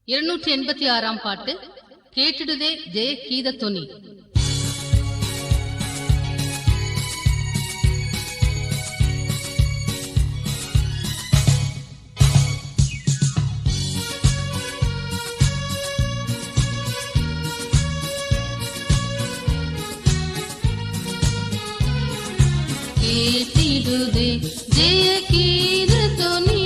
286 பாட்டு கேட்டிடுதே ஜெய கீத தொனி. கேட்டிடுதே ஜெய கீத தொனி,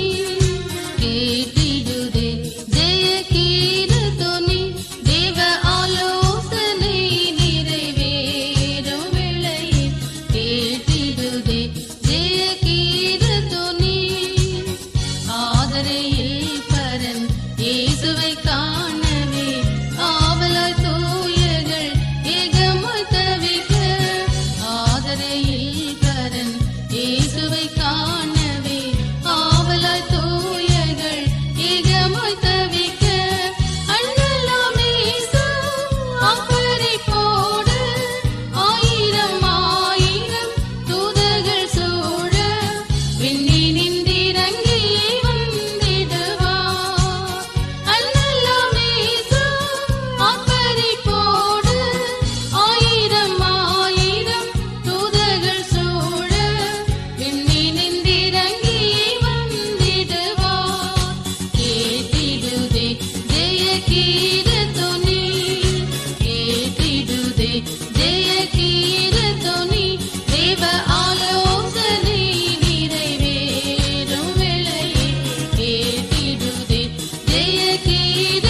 கேட்டிடுதே ஜெய கீத தொனி, தேவ ஆலோசனை நிறைவேறும் வேளையில் கேட்டிடுதே ஜெய கீத தொனி. ஆதரையில் பரன் இயேசுவை காணவே ஆவலாய் தூயர்கள் ஏகமாய் தவிக்க, ஆதரையில் பரன் இயேசுவை காணவே ஆவலாய் தூயர்கள் ஏகமாய் தவிக்க, அண்ணலாம் இயேசு அக்கறை போட ஆயிரம் ஆயிரம் தூதர்கள் சூழ விண்ணினின்றிறங்கி வந்திடுவார். அண்ணலாம் இயேசு அக்கறை போட ஆயிரம் ஆயிரம் தூதர்கள் சூழ விண்ணினின்றிறங்கி வந்திடுவார். கேட்டிடுதே ஜெய கீத தொனி, கேட்டிடுதே ஜெய கீத தொனி, தேவ ஆலோசனை நிறைவேறும் வேளையில் கேட்டிடுதே ஜெய கீத